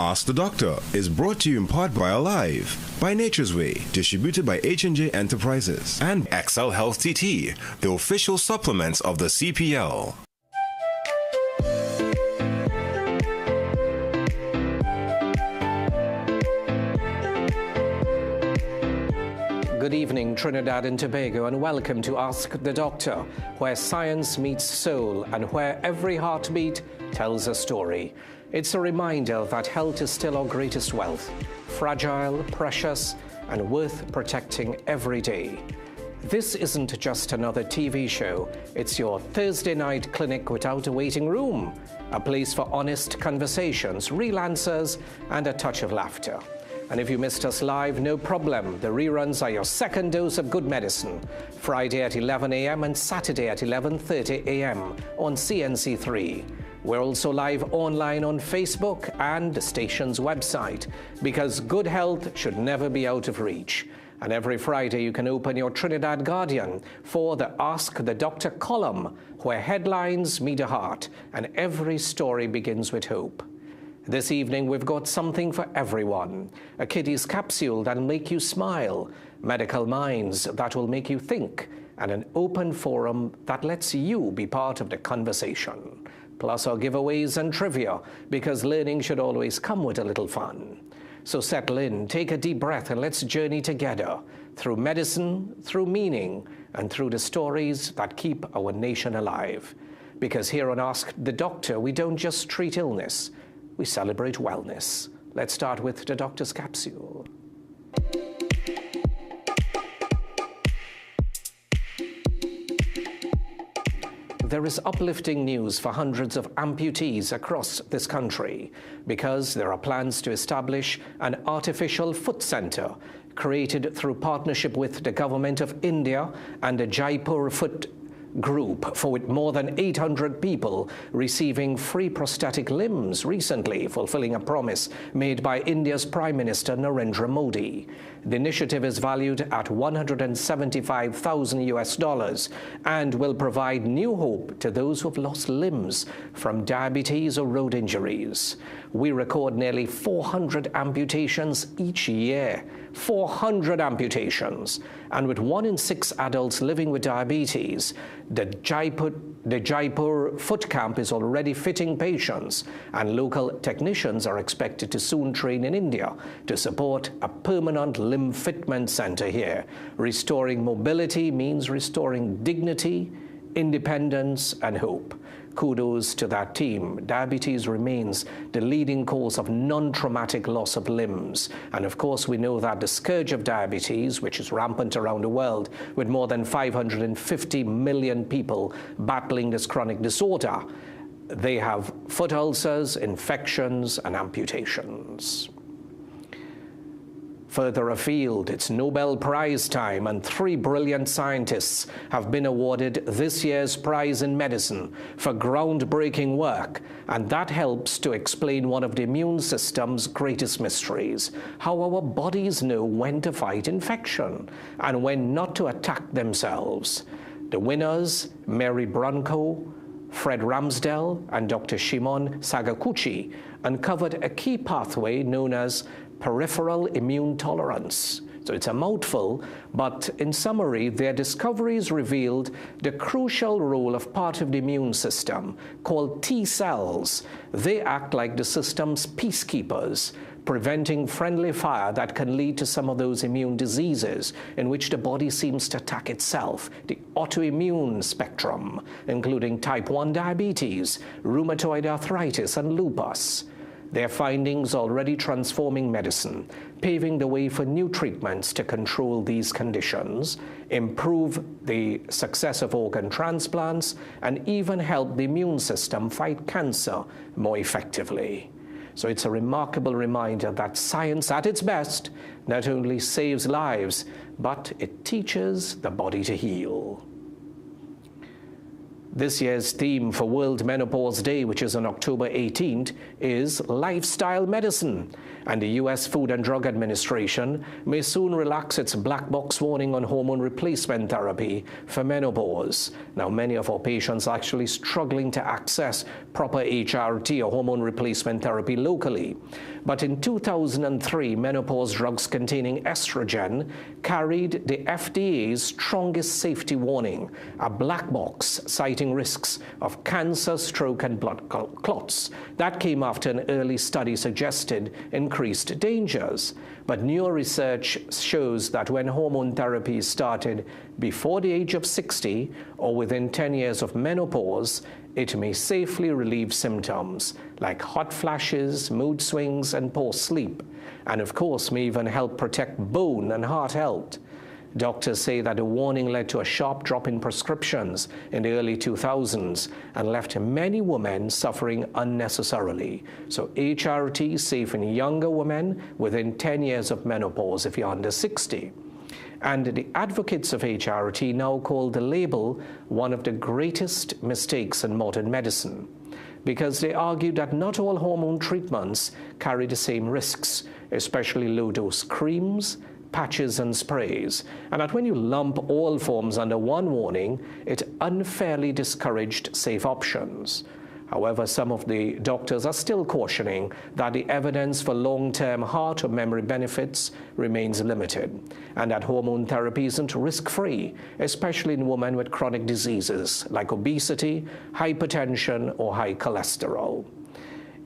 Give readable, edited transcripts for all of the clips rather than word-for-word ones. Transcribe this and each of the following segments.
Ask the Doctor is brought to you in part by Alive, by Nature's Way, distributed by H&J Enterprises, and XL Health TT, the official supplements of the CPL. Good evening, Trinidad and Tobago, and welcome to Ask the Doctor, where science meets soul and where every heartbeat tells a story. It's a reminder that health is still our greatest wealth, fragile, precious, and worth protecting every day. This isn't just another TV show. It's your Thursday night clinic without a waiting room, a place for honest conversations, real answers, and a touch of laughter. And if you missed us live, no problem. The reruns are your second dose of good medicine. Friday at 11 a.m. and Saturday at 11:30 a.m. on CNC3. We're also live online on Facebook and the station's website, because good health should never be out of reach. And every Friday you can open your Trinidad Guardian for the Ask the Doctor column, where headlines meet a heart and every story begins with hope. This evening, we've got something for everyone. A kiddies capsule that'll make you smile, medical minds that will make you think, and an open forum that lets you be part of the conversation. Plus our giveaways and trivia, because learning should always come with a little fun. So settle in, take a deep breath, and let's journey together through medicine, through meaning, and through the stories that keep our nation alive. Because here on Ask the Doctor, we don't just treat illness, we celebrate wellness. Let's start with the doctor's capsule. There is uplifting news for hundreds of amputees across this country, because there are plans to establish an artificial foot center created through partnership with the government of India and the Jaipur Foot Group, for with more than 800 people receiving free prosthetic limbs recently, fulfilling a promise made by India's Prime Minister Narendra Modi. The initiative is valued at $175,000 and will provide new hope to those who have lost limbs from diabetes or road injuries. We record nearly 400 amputations each year. 400 amputations. And with 1 in 6 adults living with diabetes, the Jaipur Foot Camp is already fitting patients, and local technicians are expected to soon train in India to support a permanent limb fitment center here. Restoring mobility means restoring dignity, independence, and hope. Kudos to that team. Diabetes remains the leading cause of non-traumatic loss of limbs. And of course, we know that the scourge of diabetes, which is rampant around the world, with more than 550 million people battling this chronic disorder, they have foot ulcers, infections, and amputations. Further afield, it's Nobel Prize time, and 3 brilliant scientists have been awarded this year's prize in medicine for groundbreaking work, and that helps to explain one of the immune system's greatest mysteries: how our bodies know when to fight infection and when not to attack themselves. The winners, Mary Branco, Fred Ramsdell, and Dr. Shimon Sakaguchi, uncovered a key pathway known as peripheral immune tolerance. So it's a mouthful, but in summary, their discoveries revealed the crucial role of part of the immune system called T cells. They act like the system's peacekeepers, preventing friendly fire that can lead to some of those immune diseases in which the body seems to attack itself, the autoimmune spectrum, including type 1 diabetes, rheumatoid arthritis, and lupus. Their findings already transforming medicine, paving the way for new treatments to control these conditions, improve the success of organ transplants, and even help the immune system fight cancer more effectively. So it's a remarkable reminder that science at its best not only saves lives, but it teaches the body to heal. This year's theme for World Menopause Day, which is on October 18th, is lifestyle medicine. And the U.S. Food and Drug Administration may soon relax its black box warning on hormone replacement therapy for menopause. Now, many of our patients are actually struggling to access proper HRT or hormone replacement therapy locally. But in 2003, menopause drugs containing estrogen carried the FDA's strongest safety warning, a black box citing risks of cancer, stroke, and blood clots. That came after an early study suggested increased dangers. But newer research shows that when hormone therapy is started before the age of 60 or within 10 years of menopause, it may safely relieve symptoms like hot flashes, mood swings, and poor sleep, and of course may even help protect bone and heart health. Doctors say that the warning led to a sharp drop in prescriptions in the early 2000s and left many women suffering unnecessarily. So HRT is safe in younger women within 10 years of menopause if you're under 60. And the advocates of HRT now call the label one of the greatest mistakes in modern medicine, because they argue that not all hormone treatments carry the same risks, especially low-dose creams, patches, and sprays, and that when you lump all forms under one warning, it unfairly discouraged safe options. However, some of the doctors are still cautioning that the evidence for long-term heart or memory benefits remains limited, and that hormone therapy isn't risk-free, especially in women with chronic diseases like obesity, hypertension, or high cholesterol.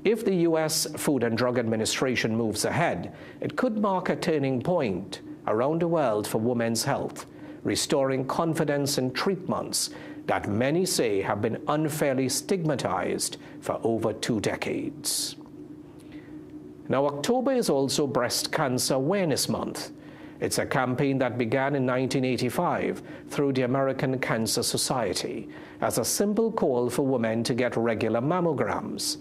If the U.S. Food and Drug Administration moves ahead, it could mark a turning point around the world for women's health, restoring confidence in treatments that many say have been unfairly stigmatized for over 2 decades. Now, October is also Breast Cancer Awareness Month. It's a campaign that began in 1985 through the American Cancer Society as a simple call for women to get regular mammograms.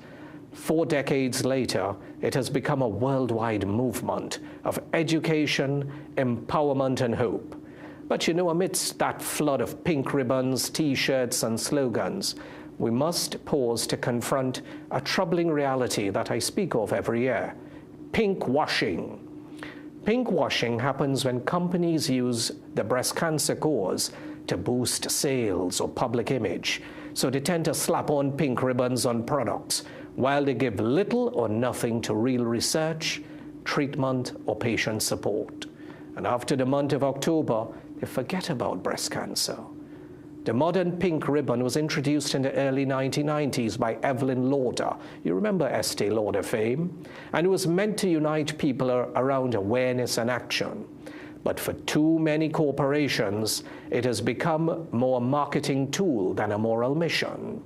4 decades later, it has become a worldwide movement of education, empowerment, and hope. But amidst that flood of pink ribbons, T-shirts, and slogans, we must pause to confront a troubling reality that I speak of every year: pink washing. Pink washing happens when companies use the breast cancer cause to boost sales or public image. So they tend to slap on pink ribbons on products, while they give little or nothing to real research, treatment, or patient support. And after the month of October, they forget about breast cancer. The modern pink ribbon was introduced in the early 1990s by Evelyn Lauder. You remember Estee Lauder fame? And it was meant to unite people around awareness and action. But for too many corporations, it has become more a marketing tool than a moral mission.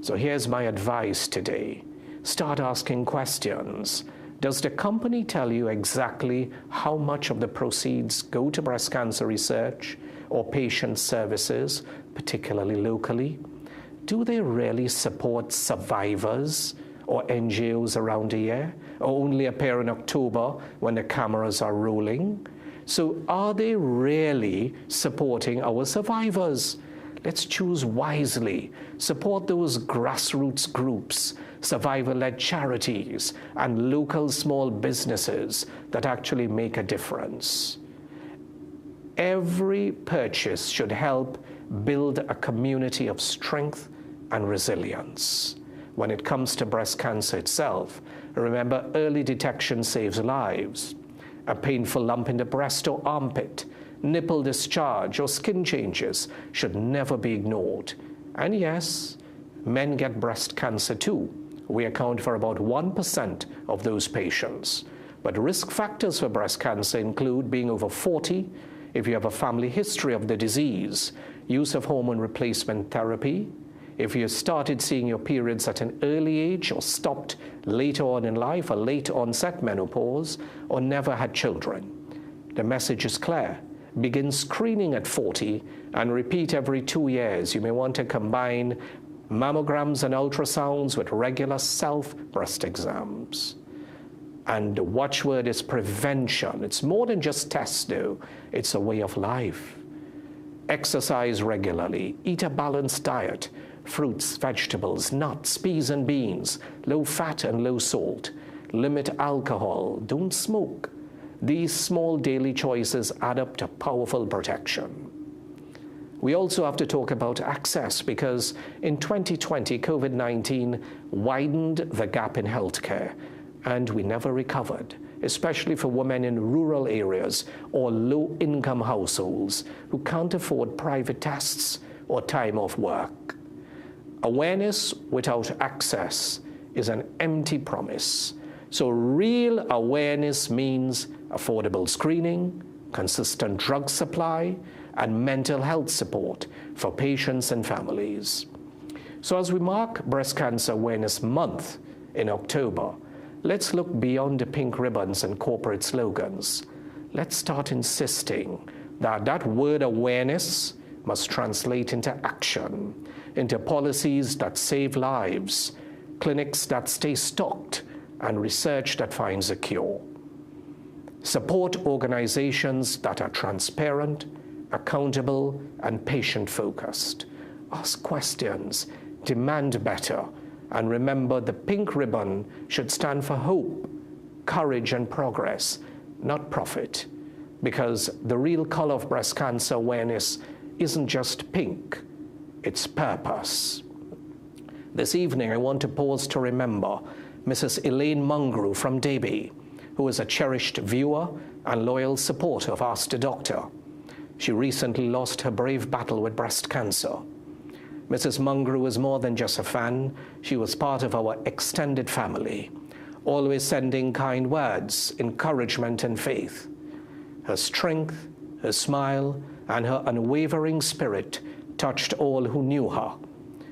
So here's my advice today. Start asking questions. Does the company tell you exactly how much of the proceeds go to breast cancer research or patient services, particularly locally? Do they really support survivors or NGOs around the year, or only appear in October when the cameras are rolling? So are they really supporting our survivors? Let's choose wisely. Support those grassroots groups, survivor-led charities, and local small businesses that actually make a difference. Every purchase should help build a community of strength and resilience. When it comes to breast cancer itself, remember, early detection saves lives. A painful lump in the breast or armpit, nipple discharge, or skin changes should never be ignored. And yes, men get breast cancer too. We account for about 1% of those patients. But risk factors for breast cancer include being over 40, if you have a family history of the disease, use of hormone replacement therapy, if you started seeing your periods at an early age or stopped later on in life, a late onset menopause, or never had children. The message is clear. Begin screening at 40 and repeat every 2 years. You may want to combine mammograms and ultrasounds with regular self-breast exams. And the watchword is prevention. It's more than just tests, though. It's a way of life. Exercise regularly. Eat a balanced diet. Fruits, vegetables, nuts, peas and beans. Low fat and low salt. Limit alcohol. Don't smoke. These small daily choices add up to powerful protection. We also have to talk about access because in 2020, COVID-19 widened the gap in healthcare and we never recovered, especially for women in rural areas or low-income households who can't afford private tests or time off work. Awareness without access is an empty promise. So real awareness means affordable screening, consistent drug supply, and mental health support for patients and families. So as we mark Breast Cancer Awareness Month in October, let's look beyond the pink ribbons and corporate slogans. Let's start insisting that that word awareness must translate into action, into policies that save lives, clinics that stay stocked, and research that finds a cure. Support organizations that are transparent, accountable, and patient-focused. Ask questions, demand better, and remember the pink ribbon should stand for hope, courage, and progress, not profit, because the real color of breast cancer awareness isn't just pink, it's purpose. This evening, I want to pause to remember Mrs. Elaine Mungrew from Derby, who is a cherished viewer and loyal supporter of Ask the Doctor. She recently lost her brave battle with breast cancer. Mrs. Mungrew was more than just a fan. She was part of our extended family, always sending kind words, encouragement, and faith. Her strength, her smile, and her unwavering spirit touched all who knew her.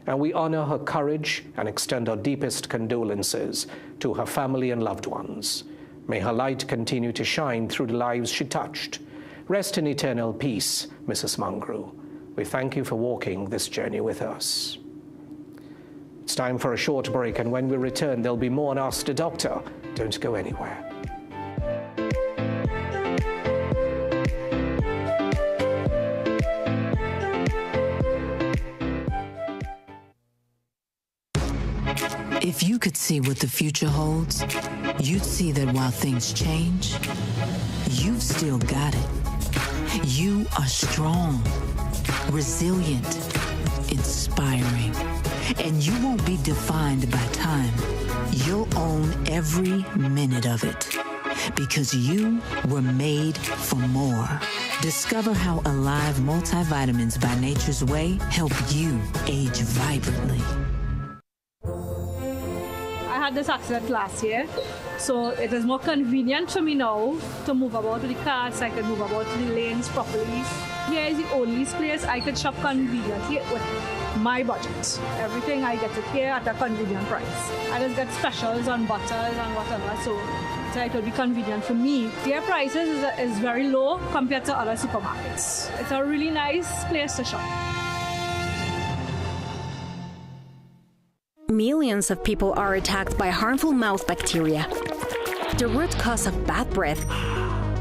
And we honor her courage and extend our deepest condolences to her family and loved ones. May her light continue to shine through the lives she touched. Rest in eternal peace, Mrs. Mungrew. We thank you for walking this journey with us. It's time for a short break, and when we return, there'll be more on Ask the Doctor. Don't go anywhere. If you could see what the future holds, you'd see that while things change, you've still got it. You are strong, resilient, inspiring, and you won't be defined by time. You'll own every minute of it because you were made for more. Discover how Alive multivitamins by Nature's Way help you age vibrantly. I had this accident last year, so it is more convenient for me now to move about with the car, so I can move about to the lanes properly. Here is the only place I could shop conveniently with my budget. Everything I get it here at a convenient price. I just get specials on butters and whatever, so it will be convenient for me. Their prices is very low compared to other supermarkets. It's a really nice place to shop. Millions of people are attacked by harmful mouth bacteria. The root cause of bad breath,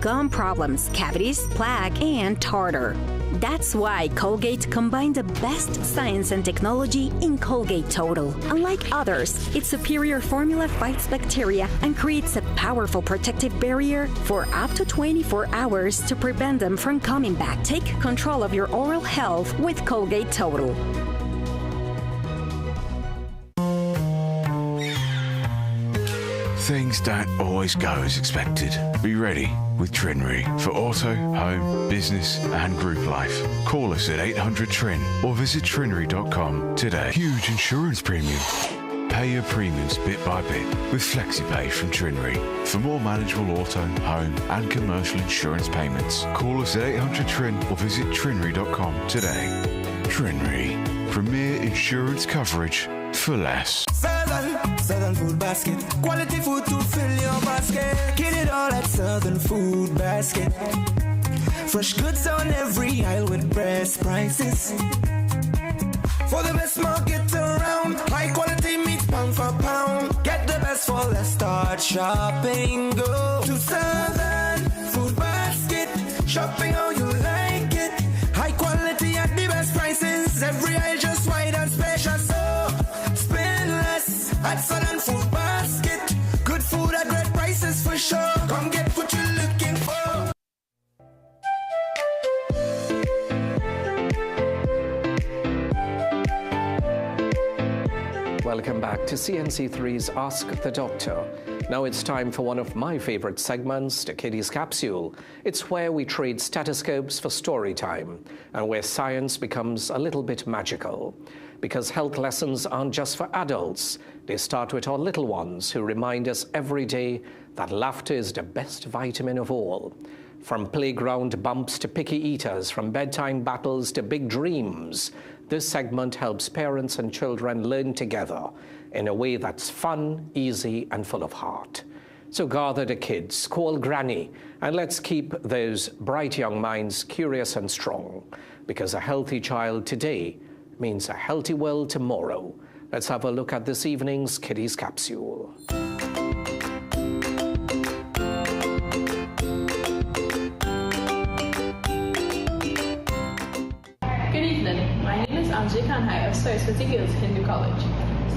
gum problems, cavities, plaque, and tartar. That's why Colgate combined the best science and technology in Colgate Total. Unlike others, its superior formula fights bacteria and creates a powerful protective barrier for up to 24 hours to prevent them from coming back. Take control of your oral health with Colgate Total. Things don't always go as expected. Be ready with Trinry for auto, home, business and group life. Call us at 800-TRIN or visit trinry.com today. Huge insurance premium. Pay your premiums bit by bit with FlexiPay from Trinry. For more manageable auto, home and commercial insurance payments, call us at 800-TRIN or visit trinry.com today. Trinry. Premier insurance coverage for less. Southern Food Basket. Quality food to fill your basket. Get it all at Southern Food Basket. Fresh goods on every aisle with best prices. For the best market around. High quality meat pound for pound. Get the best for less. Start shopping. Go to Southern Food Basket. Shopping how you like it. High quality Cause every aisle just wide and spacious. So spend less at Southern Food Basket. Good food at great prices for sure. Come get what you're looking for. Welcome back to CNC3's Ask the Doctor. Now it's time for one of my favorite segments, the Kiddies Capsule. It's where we trade stethoscopes for story time and where science becomes a little bit magical. Because health lessons aren't just for adults. They start with our little ones who remind us every day that laughter is the best vitamin of all. From playground bumps to picky eaters, from bedtime battles to big dreams, this segment helps parents and children learn together in a way that's fun, easy, and full of heart. So gather the kids, call Granny, and let's keep those bright young minds curious and strong, because a healthy child today means a healthy world tomorrow. Let's have a look at this evening's Kiddies Capsule. Anjay Kanhai of Saraswati Girls Hindu College.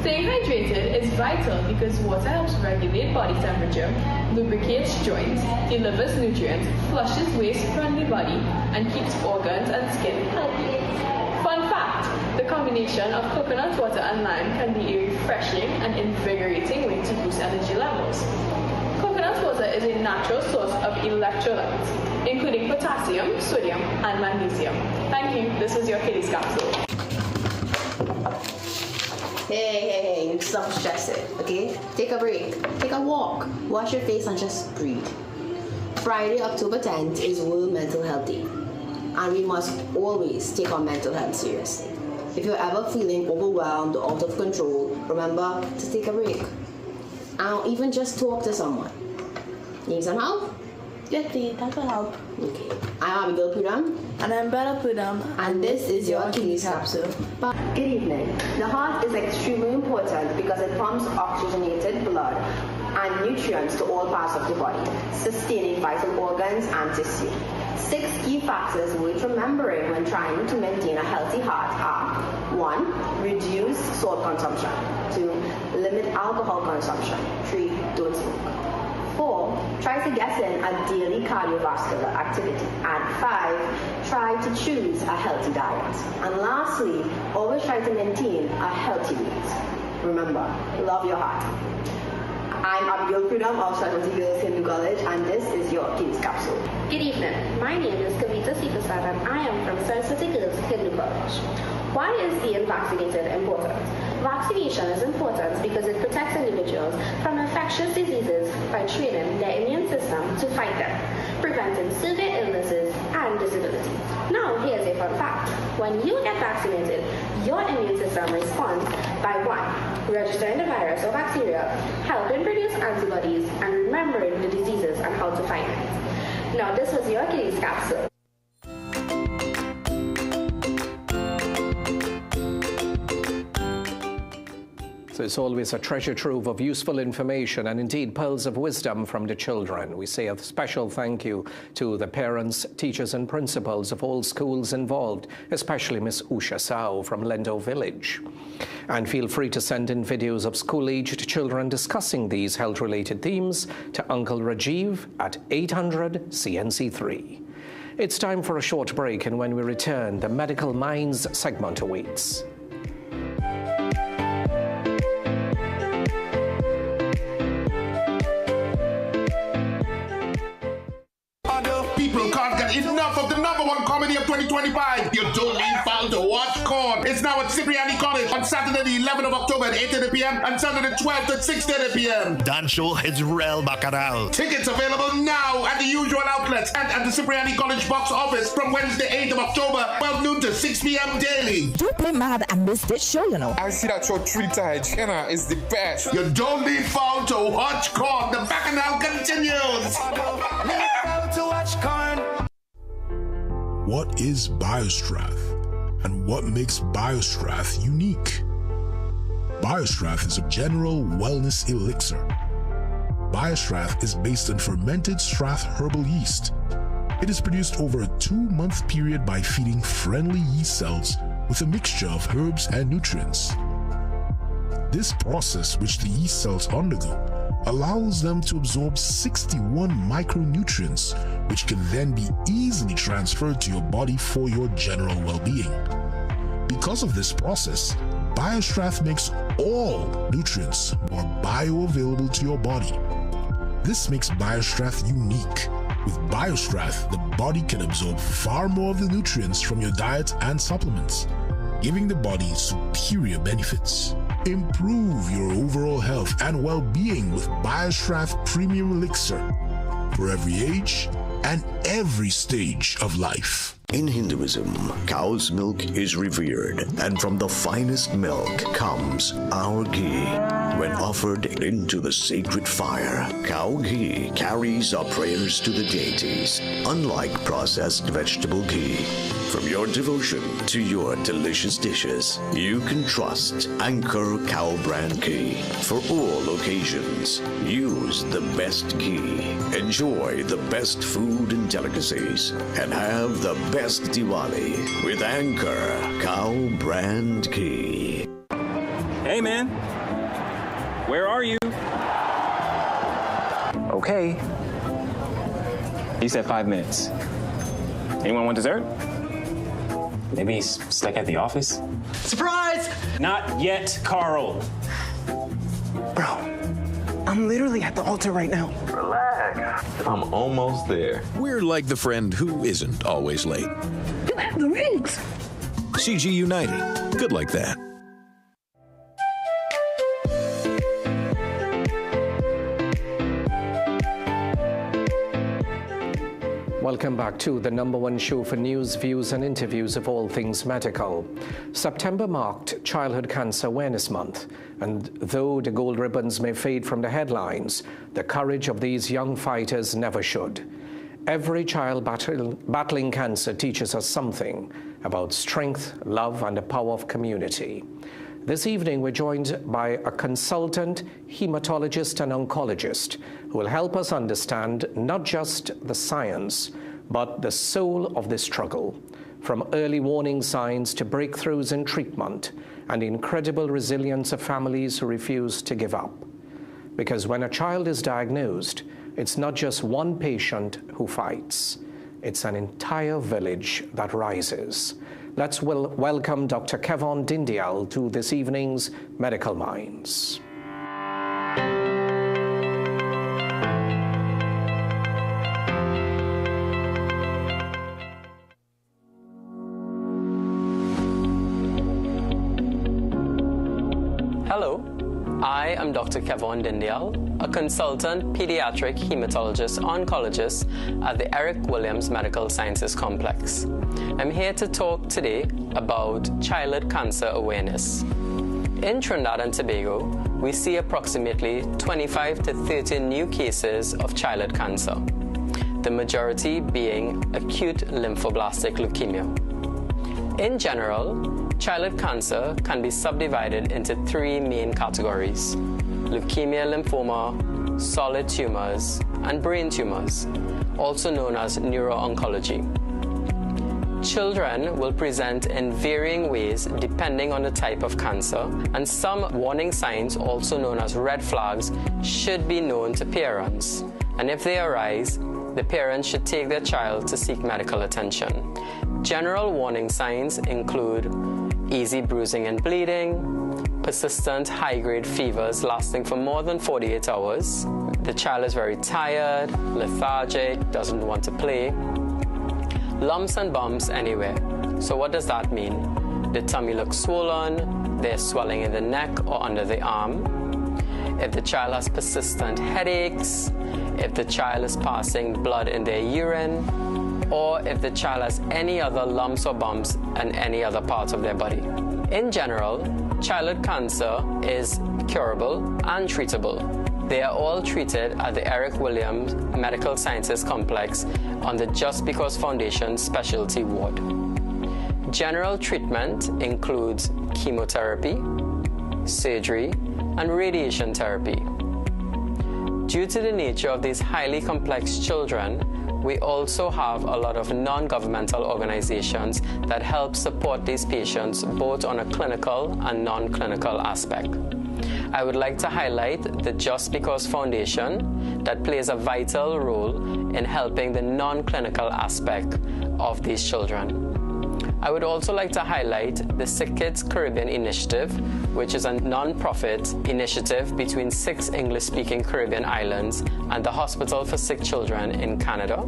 Staying hydrated is vital because water helps regulate body temperature, lubricates joints, delivers nutrients, flushes waste from the body, and keeps organs and skin healthy. Fun fact, the combination of coconut water and lime can be a refreshing and invigorating way to boost energy levels. Coconut water is a natural source of electrolytes, including potassium, sodium, and magnesium. Thank you. This was your Kiddies Capsule. Hey, stop stressing, okay? Take a break, take a walk, wash your face and just breathe. Friday, October 10th is World Mental Health Day, and we must always take our mental health seriously. If you're ever feeling overwhelmed or out of control, remember to take a break. And even just talk to someone. Need some help? Yes, please, that will help. Okay. I'm Abigail Pudam. And I'm Bella Pudam. And this is your Kiddies Capsule. Good evening. The heart is extremely important because it pumps oxygenated blood and nutrients to all parts of the body, sustaining vital organs and tissue. 6 key factors worth remembering when trying to maintain a healthy heart are: 1. Reduce salt consumption. 2. Limit alcohol consumption. 3. Don't smoke. 4. Try to get in a daily cardiovascular activity. And 5. Try to choose a healthy diet. And lastly, always try to maintain a healthy weight. Remember, love your heart. I'm Abigail Pudam of Saraswati Girls Hindu College, and this is your Kiddies Capsule. Good evening. My name is Kavita Sipasad, and I am from Saraswati Girls Hindu College. Why is being vaccinated important? Vaccination is important because it protects individuals from infectious diseases by training their immune system to fight them, preventing severe illnesses and disability. Now, here's a fun fact. When you get vaccinated, your immune system responds by 1. Registering the virus or bacteria, helping produce antibodies, and remembering the diseases and how to fight it. Now, this was your Kiddies Capsule. So it's always a treasure trove of useful information and indeed pearls of wisdom from the children. We say a special thank you to the parents, teachers and principals of all schools involved, especially Miss Usha Sao from Lendo Village. And feel free to send in videos of school-aged children discussing these health-related themes to Uncle Rajiv at 800 CNC3. It's time for a short break, and when we return, the Medical Minds segment awaits. Enough of the #1 comedy of 2025. You don't need file to watch Corn. It's now at Cipriani College on Saturday the 11th of October at 8:30 p.m. and Sunday the 12th at 6:30 p.m. Dancho Hezrel Baccaral. Tickets available now at the usual outlets and at the Cipriani College box office from Wednesday 8th of October, 12 noon to 6 p.m. daily. Don't play mad and miss this show, you know. I see that show 3 times. Jenna is the best. You don't need file to watch Corn. The Bacchanal continues. To watch Corn. What is BioStrath and what makes BioStrath unique? BioStrath is a general wellness elixir. BioStrath is based on fermented Strath herbal yeast. It is produced over a 2-month period by feeding friendly yeast cells with a mixture of herbs and nutrients. This process, which the yeast cells undergo, allows them to absorb 61 micronutrients, which can then be easily transferred to your body for your general well-being. Because of this process, BioStrath makes all nutrients more bioavailable to your body. This makes BioStrath unique. With BioStrath, the body can absorb far more of the nutrients from your diet and supplements, giving the body superior benefits. Improve your overall health and well-being with BioStrath Premium Elixir for every age and every stage of life. In Hinduism, cow's milk is revered, and from the finest milk comes our ghee. When offered into the sacred fire, cow ghee carries our prayers to the deities, unlike processed vegetable ghee. From your devotion to your delicious dishes, you can trust Anchor Cow Brand Ghee. For all occasions, use the best ghee. Enjoy the best food and delicacies, and have the best Diwali with Anchor Cow Brand Ghee. Hey man, where are you? Okay. He said 5 minutes. Anyone want dessert? Maybe he's stuck at the office? Surprise! Not yet, Carl. Bro, I'm literally at the altar right now. Relax. I'm almost there. We're like the friend who isn't always late. You have the rings. CG United. Good like that. Welcome back to the #1 show for news, views and interviews of all things medical. September marked Childhood Cancer Awareness Month, and though the gold ribbons may fade from the headlines, the courage of these young fighters never should. Every child battling cancer teaches us something about strength, love and the power of community. This evening, we're joined by a consultant, hematologist and oncologist who will help us understand not just the science, but the soul of this struggle, from early warning signs to breakthroughs in treatment and the incredible resilience of families who refuse to give up. Because when a child is diagnosed, it's not just one patient who fights, it's an entire village that rises. Let's welcome Dr. Kevon Dindial to this evening's Medical Minds. Hello, I am Dr. Kevon Dindial, a consultant pediatric hematologist oncologist at the Eric Williams Medical Sciences Complex. I'm here to talk today about childhood cancer awareness. In Trinidad and Tobago, we see approximately 25 to 30 new cases of childhood cancer, the majority being acute lymphoblastic leukemia. In general, childhood cancer can be subdivided into 3 main categories: leukemia, lymphoma, solid tumors, and brain tumors, also known as neuro-oncology. Children will present in varying ways depending on the type of cancer, and some warning signs, also known as red flags, should be known to parents. And if they arise, the parents should take their child to seek medical attention. General warning signs include easy bruising and bleeding, persistent high-grade fevers lasting for more than 48 hours. The child is very tired, lethargic, doesn't want to play. Lumps and bumps anywhere. So what does that mean? The tummy looks swollen, there's swelling in the neck or under the arm. If the child has persistent headaches, if the child is passing blood in their urine, or if the child has any other lumps or bumps in any other part of their body. In general, childhood cancer is curable and treatable. They are all treated at the Eric Williams Medical Sciences Complex on the Just Because Foundation Specialty Ward. General treatment includes chemotherapy, surgery, and radiation therapy. Due to the nature of these highly complex children, we also have a lot of non-governmental organizations that help support these patients both on a clinical and non-clinical aspect. I would like to highlight the Just Because Foundation that plays a vital role in helping the non-clinical aspect of these children. I would also like to highlight the Sick Kids Caribbean Initiative, which is a non-profit initiative between 6 English-speaking Caribbean islands and the Hospital for Sick Children in Canada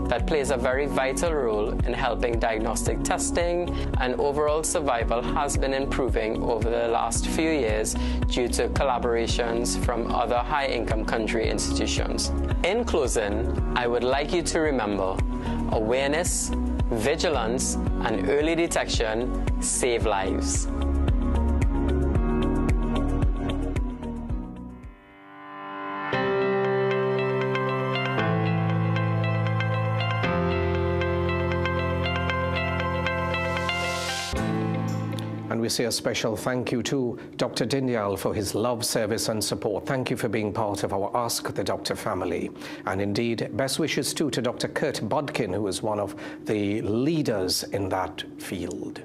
that plays a very vital role in helping diagnostic testing, and overall survival has been improving over the last few years due to collaborations from other high-income country institutions. In closing, I would like you to remember awareness, vigilance, and early detection save lives. And we say a special thank you to Dr. Dindyal for his love, service and support. Thank you for being part of our Ask the Doctor family. And indeed, best wishes too to Dr. Kurt Bodkin, who is one of the leaders in that field.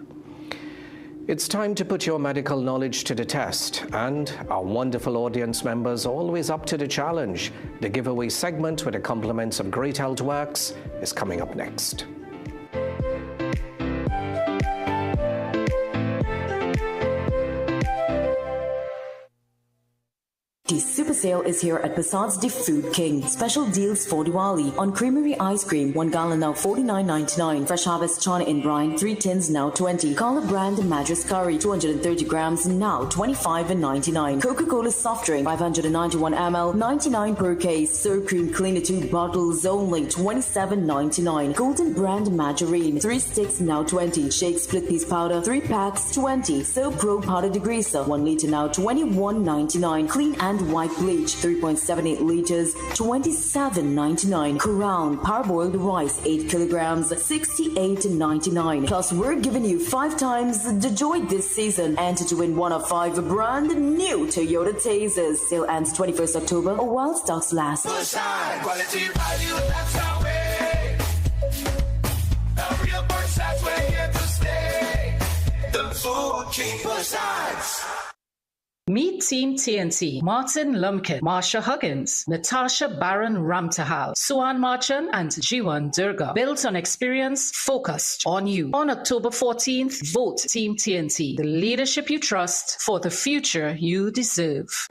It's time to put your medical knowledge to the test, and our wonderful audience members are always up to the challenge. The giveaway segment with the compliments of Great Health Works is coming up next. The super sale is here at Bassad's The Food King. Special deals for Diwali on creamery ice cream, 1 gallon now $49.99. Fresh harvest chana in brine, 3 tins now $20. Collar brand Madras curry, 230 grams now $25.99. Coca-Cola soft drink, 591 ml, 99 per case. Sour cream cleaner 2 bottles only $27.99. Golden brand margarine, 3 sticks now $20. Shake split piece powder, 3 packs $20. Soap Pro powder degreaser, 1 liter now $21.99. Clean and white bleach, 3.78 liters, $27.99. Crown parboiled rice, 8 kilograms, $68.99. Plus, we're giving you 5 times the joy this season. Enter to win one of 5 brand new Toyota Tazers. Sale ends 21st October or while stocks last. Quality value, that's our way. A real Bushsides, we're here to stay. The Food King Bushsides. Meet Team TNT, Martin Lumpkin, Marsha Huggins, Natasha Baron Ramtahal, Suan Marchand, and Jiwan Durga. Built on experience, focused on you. On October 14th, vote Team TNT, the leadership you trust for the future you deserve.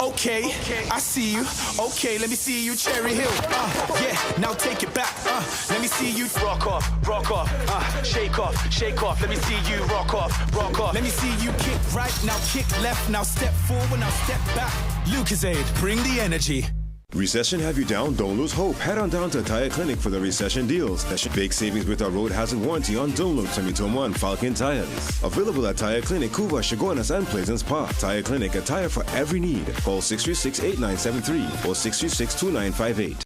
Okay, I see you. Okay, let me see you, Cherry Hill. Yeah, now take it back. Let me see you rock off, shake off. Let me see you rock off. Let me see you kick right, now kick left, now step forward, now step back. Lucozade, bring the energy. Recession have you down? Don't lose hope. Head on down to Tire Clinic for the recession deals. That should big savings with our road hazard warranty on Dunlop, Semi-Tom-1, Falcon tires. Available at Tire Clinic, Cuba, Chaguanas, and Pleasant Park. Tire Clinic, a tire for every need. Call 636-8973 or 636-2958.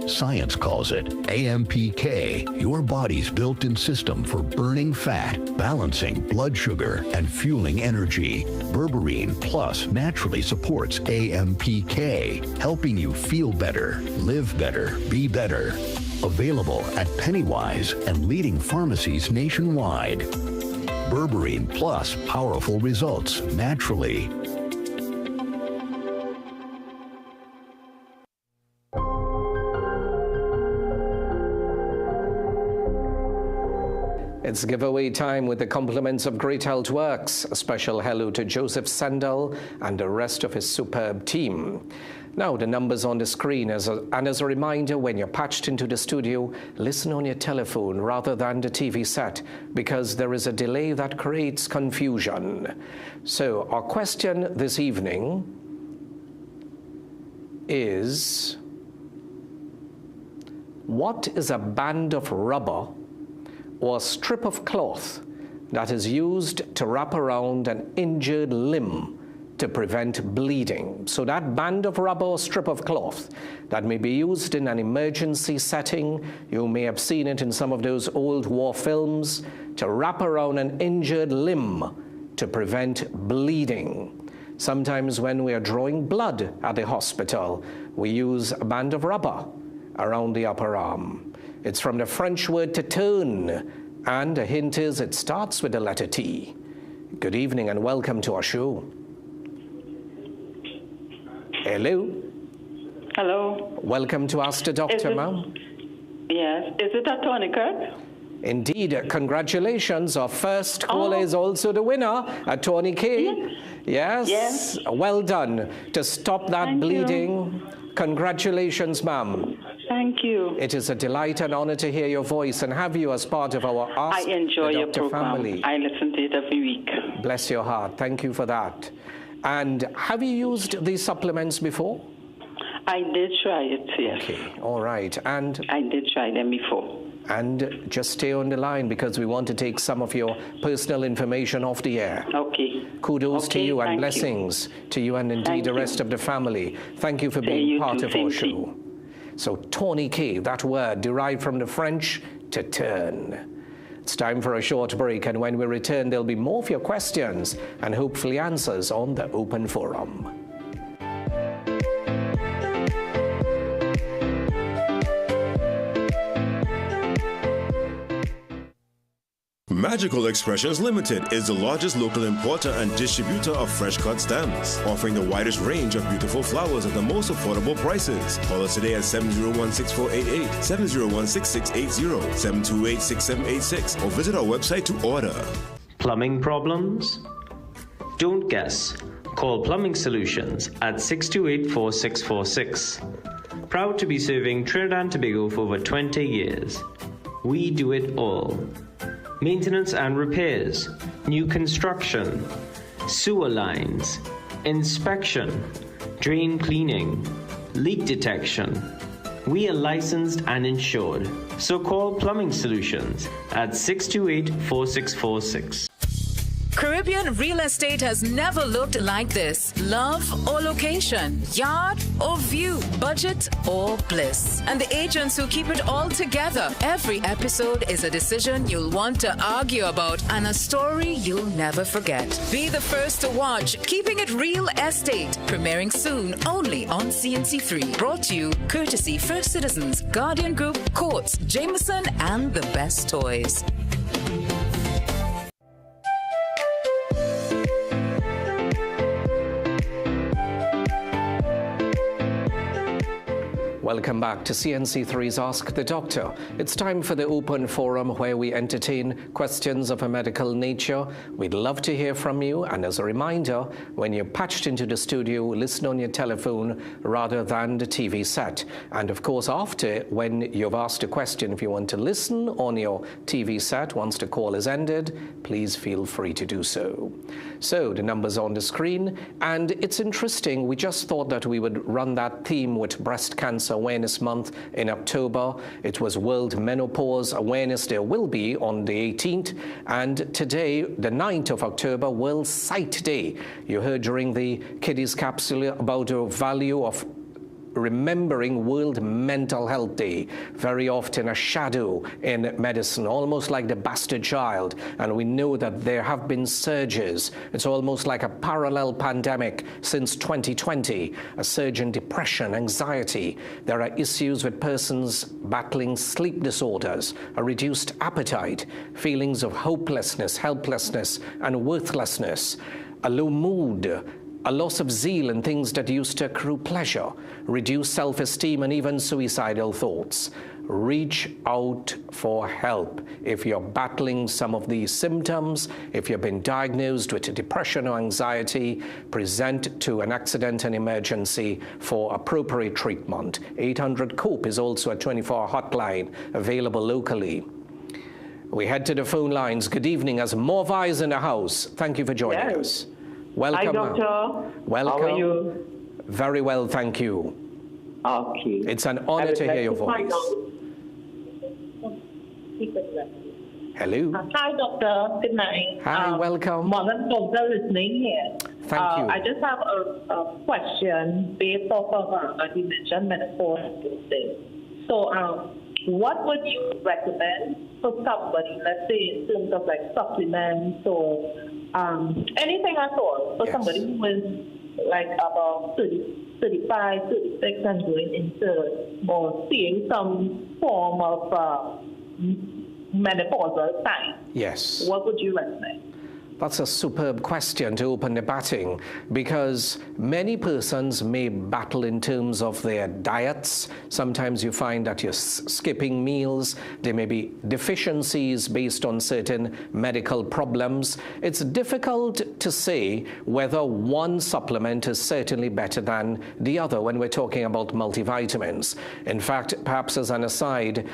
Science calls it AMPK, your body's built-in system for burning fat, balancing blood sugar, and fueling energy. Berberine Plus naturally supports AMPK, helping you feel better, live better, be better. Available at Pennywise and leading pharmacies nationwide. Berberine Plus, powerful results naturally. It's giveaway time with the compliments of Great Health Works. A special hello to Joseph Sandel and the rest of his superb team. Now, the numbers on the screen, as a reminder, when you're patched into the studio, listen on your telephone rather than the TV set, because there is a delay that creates confusion. So, our question this evening is, what is a band of rubber or a strip of cloth that is used to wrap around an injured limb to prevent bleeding? So that band of rubber or strip of cloth that may be used in an emergency setting, you may have seen it in some of those old war films, to wrap around an injured limb to prevent bleeding. Sometimes when we are drawing blood at the hospital, we use a band of rubber around the upper arm. It's from the French word to turn, and a hint is it starts with the letter T. Good evening and welcome to our show. Hello. Hello. Welcome to Ask the Doctor, ma'am. Yes. Is it Tony Kirk? Indeed. Congratulations. Our first caller is also the winner, Tony K. Yes. Well done. To stop that bleeding. Congratulations, ma'am. Thank you. It is a delight and honor to hear your voice and have you as part of our Ask I enjoy the your Doctor program. family. I listen to it every week. Bless your heart. Thank you for that. And have you used these supplements before? I did try it, yes. Okay, all right. And I did try them before. And just stay on the line because we want to take some of your personal information off the air. Okay. Kudos to you and thank blessings to you and indeed the rest of the family. Thank you for being part of our show. So tourniquet, that word derived from the French to turn. It's time for a short break, and when we return, there'll be more of your questions and hopefully answers on the open forum. Magical Expressions Limited is the largest local importer and distributor of fresh cut stems, offering the widest range of beautiful flowers at the most affordable prices. Call us today at 701-6488, 701-6680, 728-6786, or visit our website to order. Plumbing problems? Don't guess. Call Plumbing Solutions at 628-4646. Proud to be serving Trinidad and Tobago for over 20 years. We do it all. Maintenance and repairs, new construction, sewer lines, inspection, drain cleaning, leak detection. We are licensed and insured, so call Plumbing Solutions at 628-4646. Caribbean real estate has never looked like this. Love or location, yard or view, budget or bliss. And the agents who keep it all together. Every episode is a decision you'll want to argue about and a story you'll never forget. Be the first to watch Keeping It Real Estate, premiering soon only on CNC3. Brought to you courtesy First Citizens, Guardian Group, Courts, Jameson, and the best toys. Welcome back to CNC3's Ask the Doctor. It's time for the open forum where we entertain questions of a medical nature. We'd love to hear from you, and as a reminder, when you're patched into the studio, listen on your telephone rather than the TV set. And of course, after, when you've asked a question, if you want to listen on your TV set once the call is ended, please feel free to do so. So the number's on the screen, and it's interesting, we just thought that we would run that theme with Breast Cancer Awareness Month in October. It was World Menopause Awareness Day, will be on the 18th, and today, the 9th of October, World Sight Day. You heard during the Kiddies Capsule about the value of remembering World Mental Health Day, very often a shadow in medicine, almost like the bastard child. And we know that there have been surges. It's almost like a parallel pandemic since 2020, a surge in depression, anxiety. There are issues with persons battling sleep disorders, a reduced appetite, feelings of hopelessness, helplessness, and worthlessness, a low mood, a loss of zeal in things that used to accrue pleasure, reduced self-esteem, and even suicidal thoughts. Reach out for help if you're battling some of these symptoms. If you've been diagnosed with depression or anxiety, present to an accident and emergency for appropriate treatment. 800-COPE is also a 24-hour hotline available locally. We head to the phone lines. Good evening, as Morva is in the house. Thank you for joining us. Welcome. Hi, Doctor. Welcome. How are you? Very well, thank you. Okay. It's an honor to hear your voice. Hello. Hi, Doctor. Good night. Hi, welcome. Mother and Doctor listening here. Thank you. I just have a question based off of, as you mentioned, menopause. So, what would you recommend for somebody, let's say in terms of like supplements or anything at all, for somebody who is like about 30, 35, 36 and going into or seeing some form of menopausal signs. Yes. What would you recommend? That's a superb question to open the batting, because many persons may battle in terms of their diets. Sometimes you find that you're skipping meals. There may be deficiencies based on certain medical problems. It's difficult to say whether one supplement is certainly better than the other when we're talking about multivitamins. In fact, perhaps as an aside,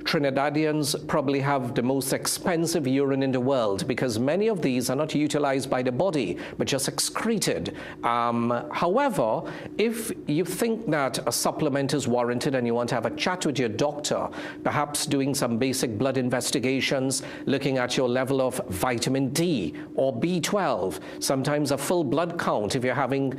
Trinidadians probably have the most expensive urine in the world because many of these are not utilized by the body, but just excreted. However, if you think that a supplement is warranted and you want to have a chat with your doctor, perhaps doing some basic blood investigations, looking at your level of vitamin D or B12, sometimes a full blood count if you're having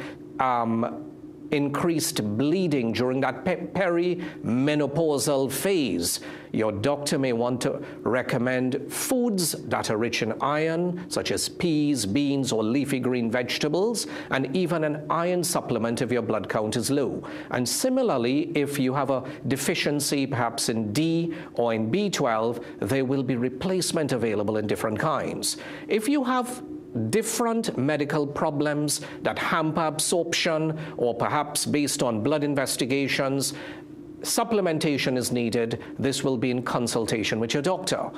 increased bleeding during that perimenopausal phase, your doctor may want to recommend foods that are rich in iron, such as peas, beans, or leafy green vegetables, and even an iron supplement if your blood count is low. And similarly, if you have a deficiency perhaps in D or in B12, there will be replacement available in different kinds. If you have different medical problems that hamper absorption, or perhaps based on blood investigations, supplementation is needed, this will be in consultation with your doctor.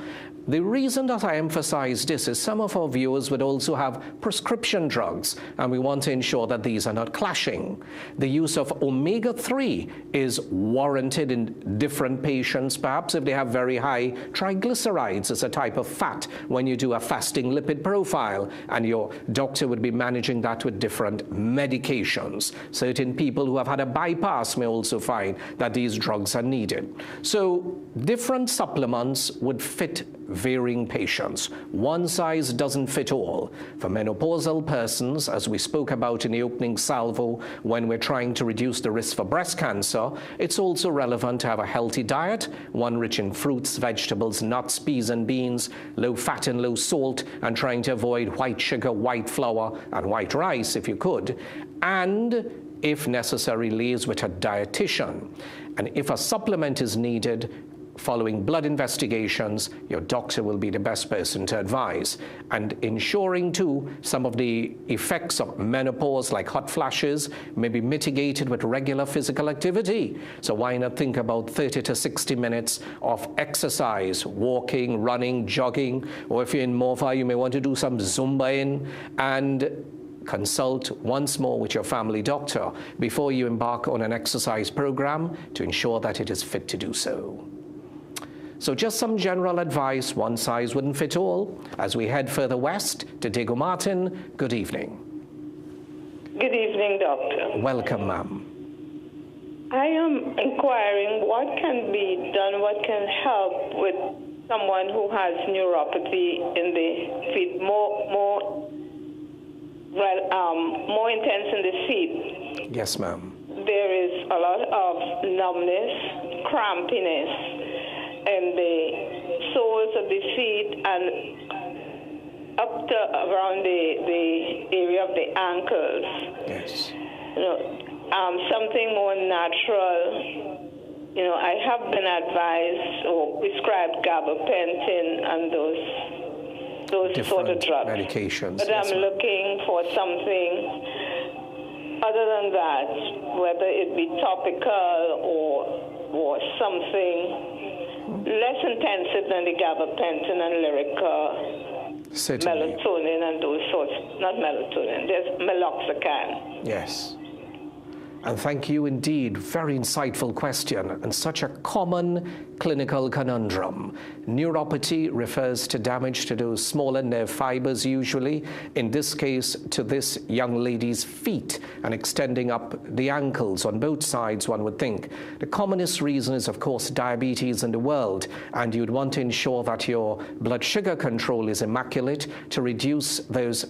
The reason that I emphasize this is some of our viewers would also have prescription drugs, and we want to ensure that these are not clashing. The use of omega-3 is warranted in different patients, perhaps if they have very high triglycerides as a type of fat when you do a fasting lipid profile, and your doctor would be managing that with different medications. Certain people who have had a bypass may also find that these drugs are needed. So different supplements would fit varying patients. One size doesn't fit all. For menopausal persons, as we spoke about in the opening salvo, when we're trying to reduce the risk for breast cancer, it's also relevant to have a healthy diet, one rich in fruits, vegetables, nuts, peas and beans, low fat and low salt, and trying to avoid white sugar, white flour, and white rice if you could, and if necessary, liaise with a dietitian. And if a supplement is needed, following blood investigations, your doctor will be the best person to advise. And ensuring, too, some of the effects of menopause, like hot flashes, may be mitigated with regular physical activity. So why not think about 30 to 60 minutes of exercise, walking, running, jogging, or if you're in Morpha, you may want to do some Zumba-ing, and consult once more with your family doctor before you embark on an exercise program to ensure that it is fit to do so. So just some general advice, one size wouldn't fit all. As we head further west to Diego Martin, good evening. Good evening, Doctor. Welcome, ma'am. I am inquiring what can be done, what can help with someone who has neuropathy in the feet, more intense in the feet. Yes, ma'am. There is a lot of numbness, crampiness in the soles of the feet and up to around the area of the ankles. Yes. You know, something more natural. You know, I have been advised or prescribed gabapentin and those different sort of drugs. Medications. But yes, I'm looking for something other than that, whether it be topical or something less intensive than the gabapentin and Lyrica, melatonin and those sorts. Not melatonin, there's meloxicam. Yes. And thank you indeed. Very insightful question and such a common clinical conundrum. Neuropathy refers to damage to those smaller nerve fibers usually, in this case to this young lady's feet and extending up the ankles on both sides, one would think. The commonest reason is of course diabetes in the world, and you'd want to ensure that your blood sugar control is immaculate to reduce those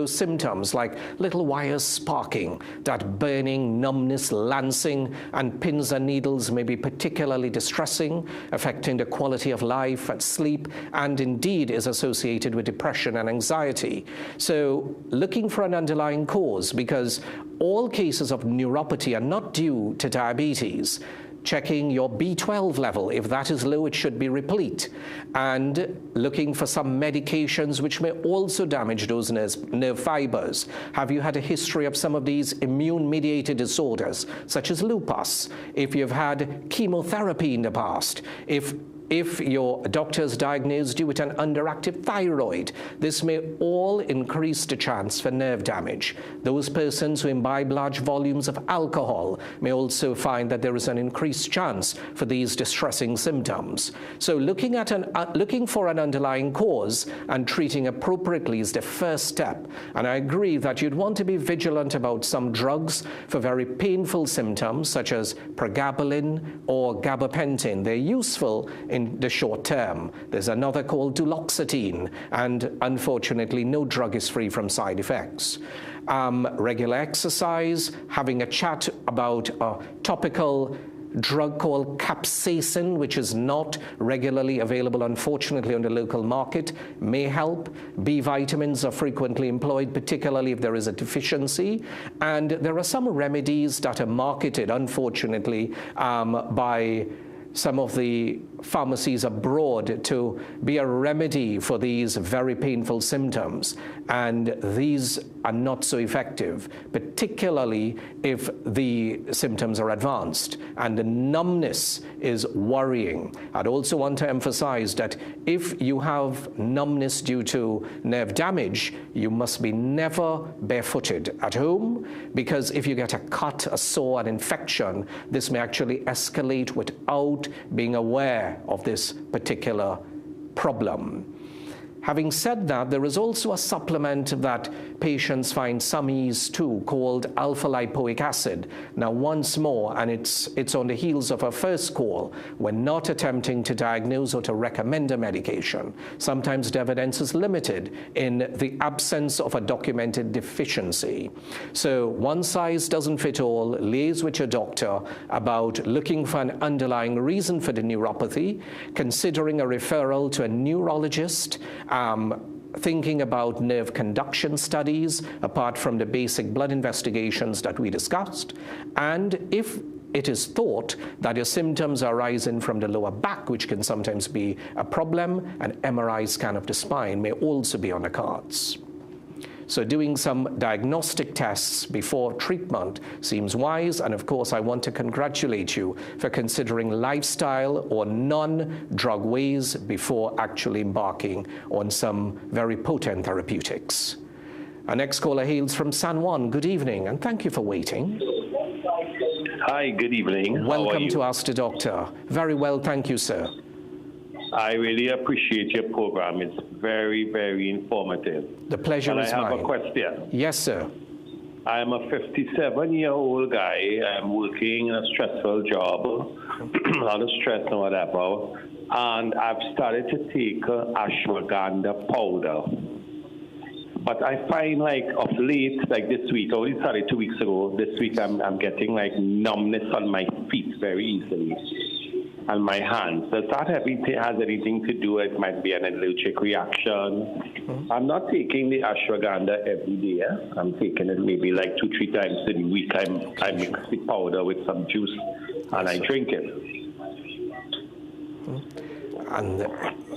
symptoms like little wires sparking, that burning, numbing numbness, lancing, and pins and needles may be particularly distressing, affecting the quality of life and sleep, and indeed is associated with depression and anxiety. So looking for an underlying cause, because all cases of neuropathy are not due to diabetes. Checking your B12 level. If that is low, it should be replete. And looking for some medications which may also damage those nerve fibers. Have you had a history of some of these immune-mediated disorders, such as lupus? If you've had chemotherapy in the past, if your doctor's diagnosed you with an underactive thyroid, this may all increase the chance for nerve damage. Those persons who imbibe large volumes of alcohol may also find that there is an increased chance for these distressing symptoms. So looking for an underlying cause and treating appropriately is the first step. And I agree that you'd want to be vigilant about some drugs for very painful symptoms, such as pregabalin or gabapentin. They're useful in the short term. There's another called duloxetine, and unfortunately no drug is free from side effects. Regular exercise, having a chat about a topical drug called capsaicin, which is not regularly available, unfortunately, on the local market, may help. B vitamins are frequently employed, particularly if there is a deficiency. And there are some remedies that are marketed, unfortunately, by some of the pharmacies abroad to be a remedy for these very painful symptoms. And these are not so effective, particularly if the symptoms are advanced and the numbness is worrying. I'd also want to emphasize that if you have numbness due to nerve damage, you must be never barefooted at home, because if you get a cut, a sore, an infection, this may actually escalate without being aware of this particular problem. Having said that, there is also a supplement that patients find some ease to, called alpha-lipoic acid. Now, once more, and it's on the heels of our first call, we're not attempting to diagnose or to recommend a medication. Sometimes the evidence is limited in the absence of a documented deficiency. So one size doesn't fit all. Liaise with your doctor about looking for an underlying reason for the neuropathy, considering a referral to a neurologist, thinking about nerve conduction studies, apart from the basic blood investigations that we discussed. And if it is thought that your symptoms are arising from the lower back, which can sometimes be a problem, an MRI scan of the spine may also be on the cards. So doing some diagnostic tests before treatment seems wise, and of course I want to congratulate you for considering lifestyle or non-drug ways before actually embarking on some very potent therapeutics. Our next caller hails from San Juan. Good evening, and thank you for waiting. Hi, good evening. Welcome to Ask the Doctor. Very well, thank you, sir. I really appreciate your program. It's very, very informative. The pleasure is mine. I have a question. Yes, sir. I am a 57-year-old guy. I'm working in a stressful job, a lot of stress and whatever. And I've started to take ashwagandha powder. But I find, like, of late, like this week, I only started 2 weeks ago. This week I'm getting, like, numbness on my feet very easily. And my hands. Does that have anything to do with, it might be an allergic reaction? I'm not taking the ashwagandha every day. I'm taking it maybe like 2-3 times a week. I mix the powder with some juice and I drink it. And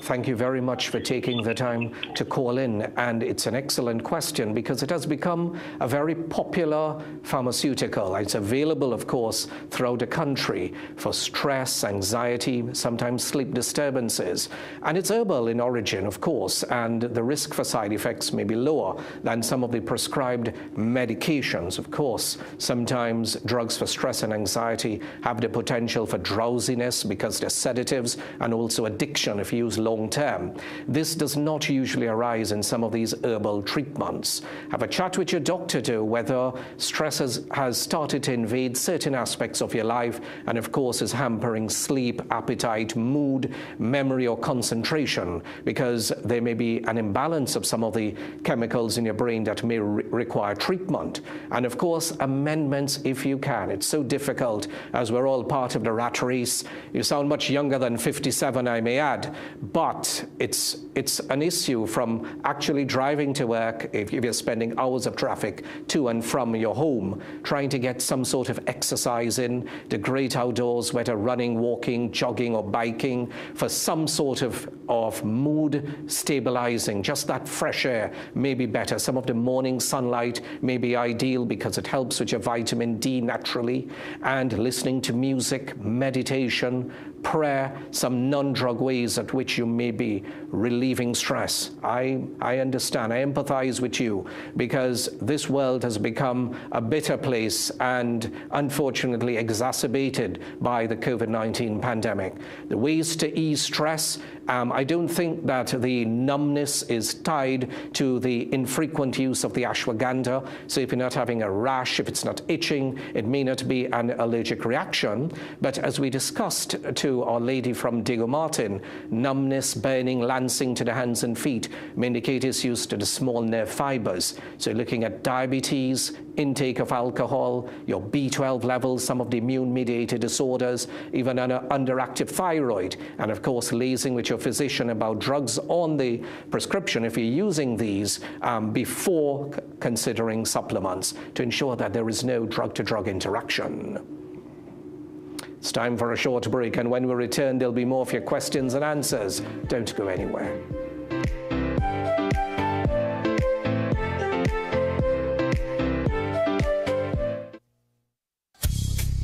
thank you very much for taking the time to call in. And it's an excellent question because it has become a very popular pharmaceutical. It's available, of course, throughout the country for stress, anxiety, sometimes sleep disturbances. And it's herbal in origin, of course, and the risk for side effects may be lower than some of the prescribed medications. Of course, sometimes drugs for stress and anxiety have the potential for drowsiness because they're sedatives, and also addiction if you use long term. This does not usually arise in some of these herbal treatments. Have a chat with your doctor to whether stress has started to invade certain aspects of your life and of course is hampering sleep, appetite, mood, memory or concentration, because there may be an imbalance of some of the chemicals in your brain that may require treatment. And of course, amendments if you can. It's so difficult as we're all part of the rat race. You sound much younger than 57, I may add, but it's an issue from actually driving to work, if you're spending hours of traffic to and from your home, trying to get some sort of exercise in, the great outdoors, whether running, walking, jogging or biking, for some sort of mood stabilizing. Just that fresh air may be better. Some of the morning sunlight may be ideal because it helps with your vitamin D naturally, and listening to music, meditation, prayer, some non-drug ways at which you may be relieving stress. I understand, I empathize with you, because this world has become a bitter place and unfortunately exacerbated by the COVID-19 pandemic. The ways to ease stress, I don't think that the numbness is tied to the infrequent use of the ashwagandha. So if you're not having a rash, if it's not itching, it may not be an allergic reaction. But as we discussed to Our Lady from Diego Martin, numbness, burning, lancing to the hands and feet may indicate issues to the small nerve fibers. So looking at diabetes, intake of alcohol, your B12 levels, some of the immune-mediated disorders, even an underactive thyroid, and of course liaising with your physician about drugs on the prescription if you're using these before considering supplements to ensure that there is no drug-to-drug interaction. It's time for a short break, and when we return, there'll be more of your questions and answers. Don't go anywhere.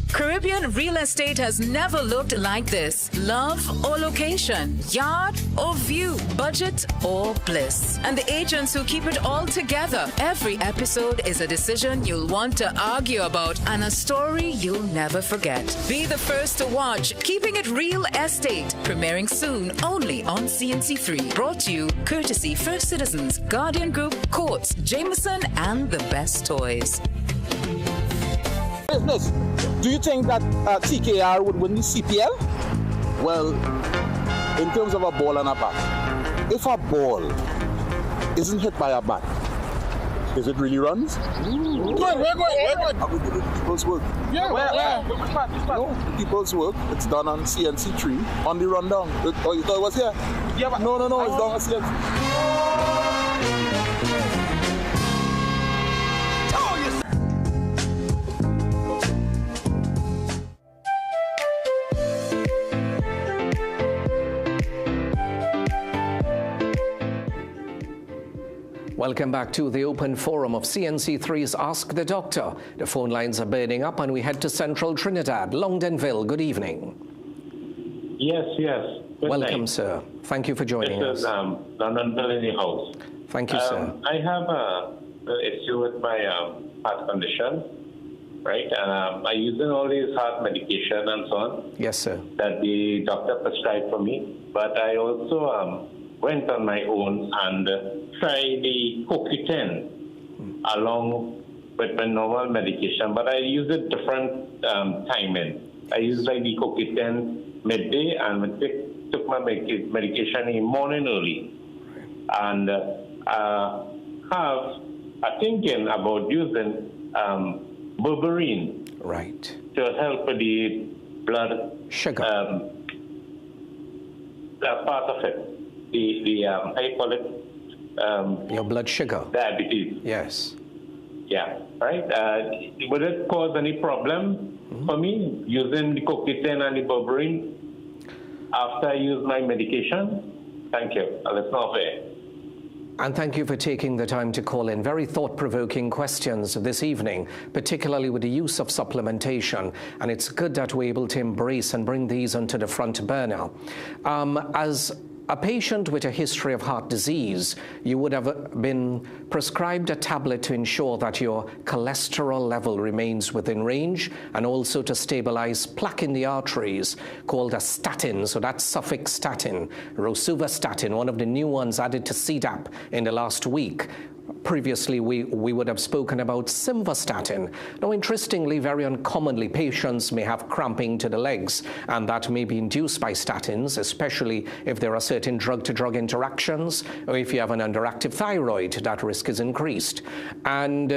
Caribbean real estate has never looked like this. Love or location, yard or view, budget or bliss. And the agents who keep it all together. Every episode is a decision you'll want to argue about and a story you'll never forget. Be the first to watch Keeping It Real Estate, premiering soon only on CNC3. Brought to you courtesy First Citizens, Guardian Group, Courts, Jameson, and the best toys. Business. Do you think that TKR would win the CPL? Well, in terms of a ball and a bat, if a ball isn't hit by a bat, is it really runs? Good, we're good. People's work. Yeah, where? No, people's work. It's done on CNC3 on the rundown. Oh, you thought it was here? Yeah, but no, it's done on CNC. Welcome back to the open forum of CNC3's Ask the Doctor. The phone lines are burning up and we head to Central Trinidad. Longdenville, good evening. Yes. Good Welcome, night. Sir. Thank you for joining us. This is Longdenville in the house. Thank you, sir. I have an issue with my heart condition, right? And I'm using all these heart medication and so on. Yes, sir. That the doctor prescribed for me. But I also went on my own and tried the CoQ10 along with my normal medication, but I use it different timing. I use like the CoQ10 midday and took my medication in the morning early. And have a thinking about using berberine, right, to help with the blood sugar. That part of it. The how you call it? Your blood sugar. Diabetes. Yes. Yeah. Right. Would it cause any problem for me using the CoQ10 and the berberine after I use my medication? Thank you. Let's not fair. And thank you for taking the time to call in. Very thought-provoking questions this evening, particularly with the use of supplementation. And it's good that we're able to embrace and bring these onto the front burner. As a patient with a history of heart disease, you would have been prescribed a tablet to ensure that your cholesterol level remains within range and also to stabilize plaque in the arteries called a statin. So that's Suffolk-statin, rosuvastatin, one of the new ones added to CDAP in the last week. Previously, we would have spoken about simvastatin. Now, interestingly, very uncommonly, patients may have cramping to the legs, and that may be induced by statins, especially if there are certain drug-to-drug interactions, or if you have an underactive thyroid, that risk is increased. And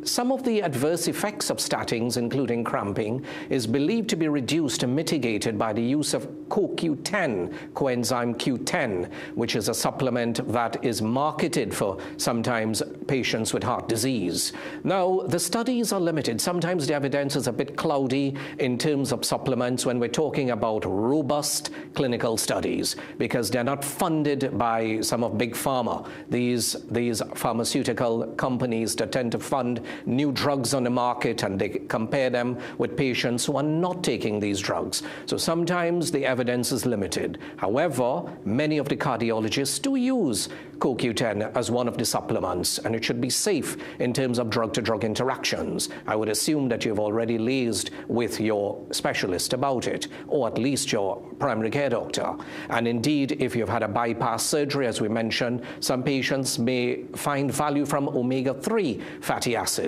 some of the adverse effects of statins, including cramping, is believed to be reduced and mitigated by the use of CoQ10, coenzyme Q10, which is a supplement that is marketed for sometimes patients with heart disease. Now, the studies are limited. Sometimes the evidence is a bit cloudy in terms of supplements when we're talking about robust clinical studies, because they're not funded by some of big pharma, these pharmaceutical companies that tend to fund new drugs on the market, and they compare them with patients who are not taking these drugs. So sometimes the evidence is limited. However, many of the cardiologists do use CoQ10 as one of the supplements, and it should be safe in terms of drug-to-drug interactions. I would assume that you've already liaised with your specialist about it, or at least your primary care doctor. And indeed, if you've had a bypass surgery, as we mentioned, some patients may find value from omega-3 fatty acids.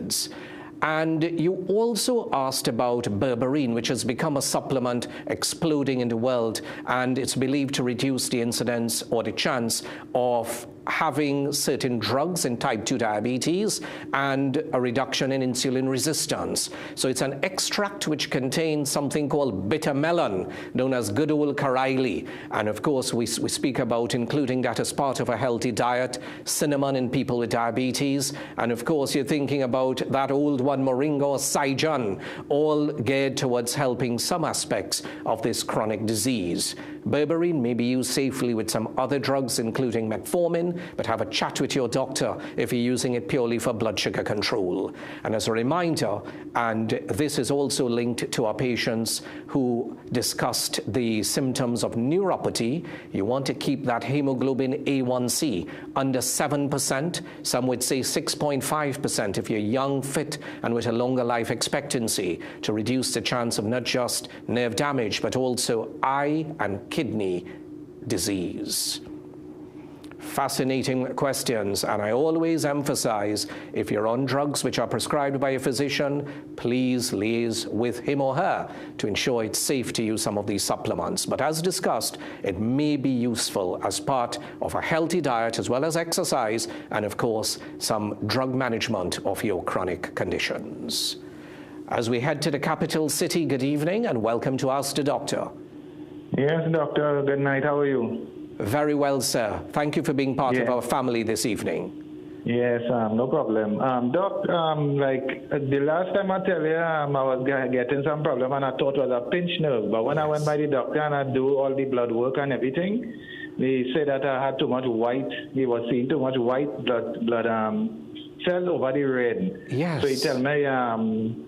And you also asked about berberine, which has become a supplement exploding in the world, and it's believed to reduce the incidence or the chance of having certain drugs in type 2 diabetes and a reduction in insulin resistance. So it's an extract which contains something called bitter melon, known as good old Karaili. And of course, we speak about including that as part of a healthy diet, cinnamon in people with diabetes. And of course, you're thinking about that old one, moringa or saijan, all geared towards helping some aspects of this chronic disease. Berberine may be used safely with some other drugs, including metformin, but have a chat with your doctor if you're using it purely for blood sugar control. And as a reminder, and this is also linked to our patients who discussed the symptoms of neuropathy, you want to keep that hemoglobin A1C under 7%. Some would say 6.5% if you're young, fit, and with a longer life expectancy, to reduce the chance of not just nerve damage, but also eye and kidney disease. Fascinating questions, and I always emphasize, if you're on drugs which are prescribed by a physician, please liaise with him or her to ensure it's safe to use some of these supplements. But as discussed, it may be useful as part of a healthy diet as well as exercise, and of course, some drug management of your chronic conditions. As we head to the capital city, good evening and welcome to Ask the Doctor. Yes, doctor. Good night. How are you? Very well, sir. Thank you for being part of our family this evening. Yes, no problem. Doc, like the last time I tell you, I was getting some problem and I thought it was a pinched nerve. But when I went by the doctor and I do all the blood work and everything, they said that I had too much white. He was seeing too much white blood cells over the red. Yes. So he tell me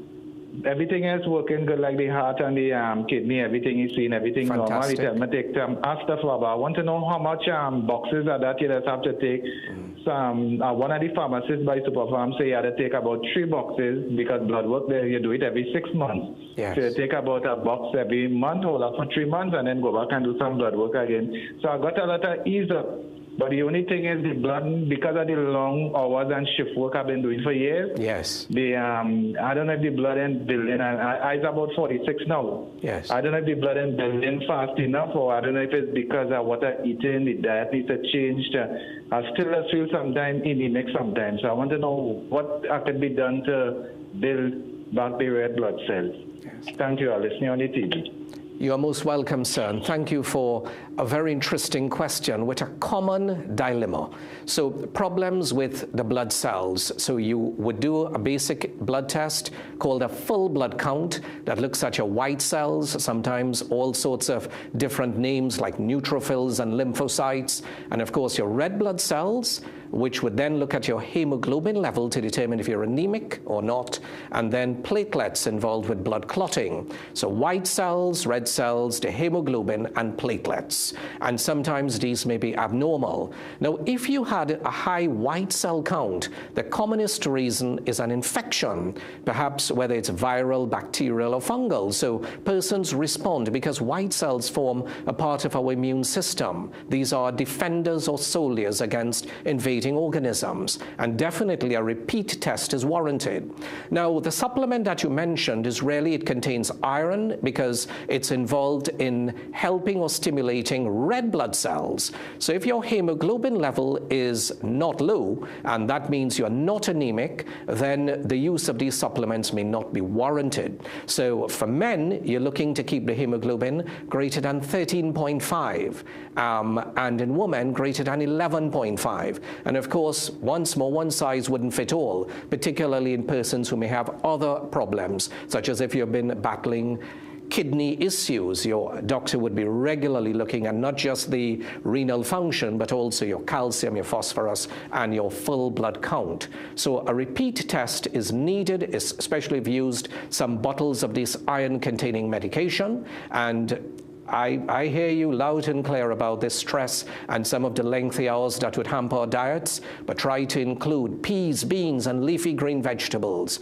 everything is working good, like the heart and the kidney, everything is seeing, everything normal. He tell me take Astaflava. I want to know how much boxes are that you just have to take. One of the pharmacists by Superfarm say you have to take about 3 boxes because blood work there, you do it every 6 months. Yes. So you take about a box every month, hold up for 3 months, and then go back and do some blood work again. So I got a lot of ease up. But the only thing is the blood, because of the long hours and shift work I've been doing for years. Yes. I don't know if the blood ain't building. I'm about 46 now. Yes. I don't know if the blood ain't building fast enough, or I don't know if it's because of what I'm eating, the diet needs to change. I still feel sometimes anemic sometimes. So I want to know what could be done to build back the red blood cells. Yes. Thank you. I'm listening on the TV. You are most welcome, sir, and thank you for a very interesting question with a common dilemma. So problems with the blood cells. So you would do a basic blood test called a full blood count that looks at your white cells, sometimes all sorts of different names like neutrophils and lymphocytes, and of course your red blood cells. which would then look at your hemoglobin level to determine if you're anemic or not, and then platelets involved with blood clotting. So white cells, red cells, the hemoglobin, and platelets. And sometimes these may be abnormal. Now, if you had a high white cell count, the commonest reason is an infection, perhaps whether it's viral, bacterial, or fungal. So persons respond because white cells form a part of our immune system. These are defenders or soldiers against invading organisms, and definitely a repeat test is warranted. Now, the supplement that you mentioned is really, it contains iron because it's involved in helping or stimulating red blood cells. So if your hemoglobin level is not low, and that means you're not anemic, then the use of these supplements may not be warranted. So for men, you're looking to keep the hemoglobin greater than 13.5, and in women, greater than 11.5. And of course, once more, one size wouldn't fit all, particularly in persons who may have other problems, such as if you've been battling kidney issues. Your doctor would be regularly looking at not just the renal function, but also your calcium, your phosphorus, and your full blood count. So a repeat test is needed, especially if you used some bottles of this iron-containing medication. And I hear you loud and clear about this stress and some of the lengthy hours that would hamper our diets, but try to include peas, beans, and leafy green vegetables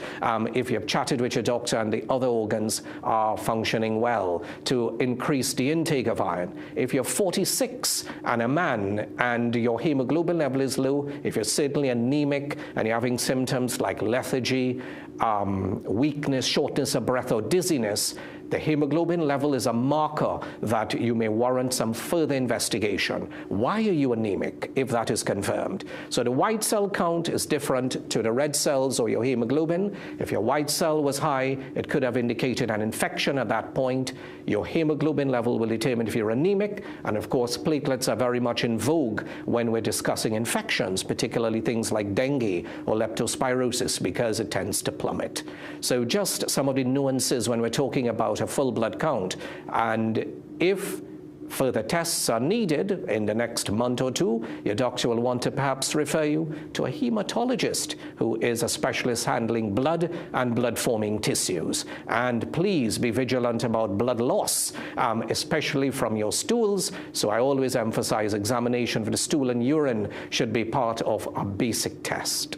if you've chatted with your doctor and the other organs are functioning well, to increase the intake of iron. If you're 46 and a man and your hemoglobin level is low, if you're certainly anemic and you're having symptoms like lethargy, weakness, shortness of breath, or dizziness, the hemoglobin level is a marker that you may warrant some further investigation. Why are you anemic if that is confirmed? So the white cell count is different to the red cells or your hemoglobin. If your white cell was high, it could have indicated an infection at that point. Your hemoglobin level will determine if you're anemic. And of course, platelets are very much in vogue when we're discussing infections, particularly things like dengue or leptospirosis, because it tends to plummet. So just some of the nuances when we're talking about a full blood count. And if further tests are needed in the next month or two, your doctor will want to perhaps refer you to a hematologist who is a specialist handling blood and blood-forming tissues. And please be vigilant about blood loss, especially from your stools. So I always emphasize examination for the stool and urine should be part of a basic test.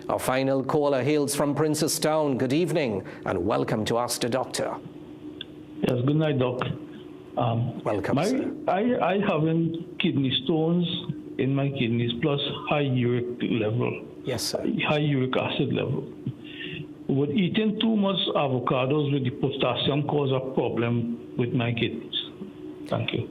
Our final caller hails from Princestown. Good evening and welcome to Ask the Doctor. Yes, good night, Doc. Welcome, sir. I having kidney stones in my kidneys plus high uric level. Yes, sir. High uric acid level. Would eating too much avocados with the potassium cause a problem with my kidneys? Thank you.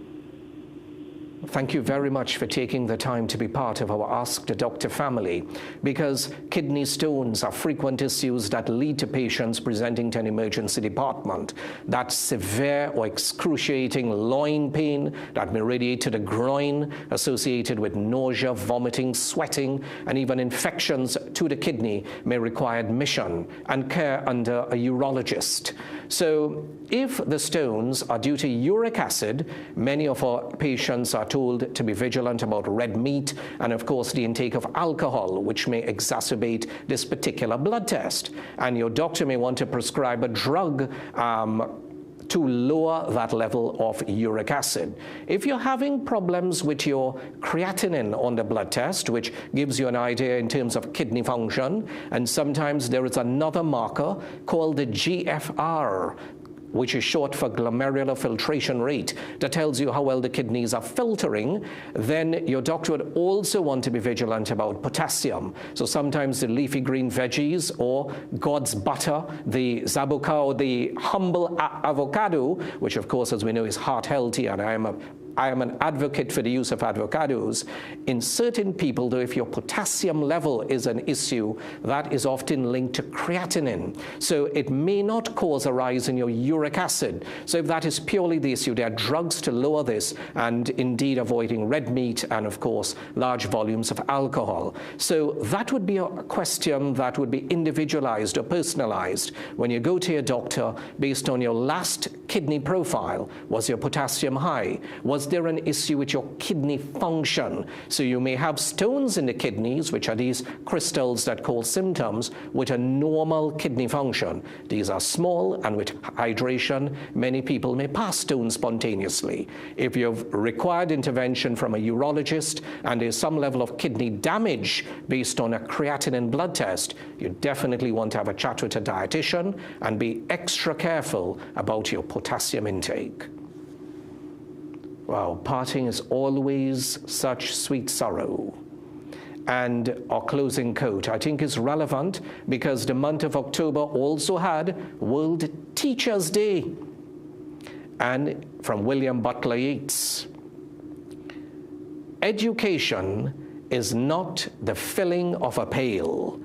Thank you very much for taking the time to be part of our Ask the Doctor family, because kidney stones are frequent issues that lead to patients presenting to an emergency department. That severe or excruciating loin pain that may radiate to the groin, associated with nausea, vomiting, sweating, and even infections to the kidney may require admission and care under a urologist. So if the stones are due to uric acid, many of our patients are told to be vigilant about red meat and, of course, the intake of alcohol, which may exacerbate this particular blood test. And your doctor may want to prescribe a drug to lower that level of uric acid. If you're having problems with your creatinine on the blood test, which gives you an idea in terms of kidney function, and sometimes there is another marker called the GFR, which is short for glomerular filtration rate, that tells you how well the kidneys are filtering, then your doctor would also want to be vigilant about potassium. So sometimes the leafy green veggies or God's butter, the zabuka or the humble avocado, which of course, as we know, is heart healthy, and I am an advocate for the use of avocados. In certain people, though, if your potassium level is an issue, that is often linked to creatinine. So it may not cause a rise in your uric acid. So if that is purely the issue, there are drugs to lower this, and indeed avoiding red meat and, of course, large volumes of alcohol. So that would be a question that would be individualized or personalized when you go to your doctor based on your last kidney profile? Was your potassium high? Was there an issue with your kidney function? So you may have stones in the kidneys, which are these crystals that cause symptoms, with a normal kidney function. These are small, and with hydration, many people may pass stones spontaneously. If you've required intervention from a urologist and there's some level of kidney damage based on a creatinine blood test, you definitely want to have a chat with a dietitian and be extra careful about your potassium intake. Wow, parting is always such sweet sorrow. And our closing quote, I think, is relevant because the month of October also had World Teachers' Day. And from William Butler Yeats, education is not the filling of a pail,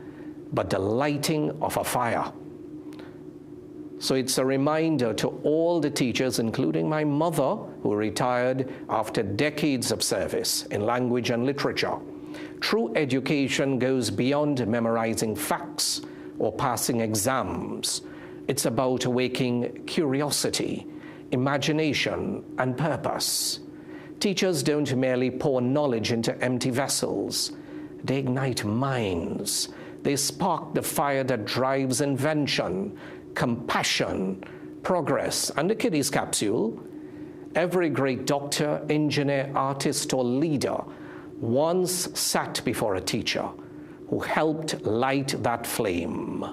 but the lighting of a fire. So it's a reminder to all the teachers, including my mother, who retired after decades of service in language and literature. True education goes beyond memorizing facts or passing exams. It's about awakening curiosity, imagination, and purpose. Teachers don't merely pour knowledge into empty vessels. They ignite minds. They spark the fire that drives invention, compassion, progress, and the kiddies capsule. Every great doctor, engineer, artist, or leader once sat before a teacher who helped light that flame.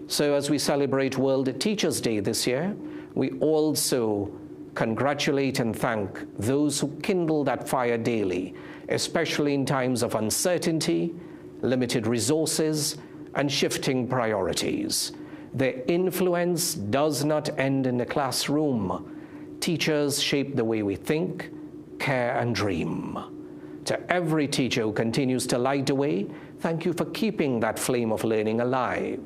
So as we celebrate World Teachers' Day this year, we also congratulate and thank those who kindle that fire daily, especially in times of uncertainty, limited resources, and shifting priorities. Their influence does not end in the classroom. Teachers shape the way we think, care, and dream. To every teacher who continues to light the way, thank you for keeping that flame of learning alive.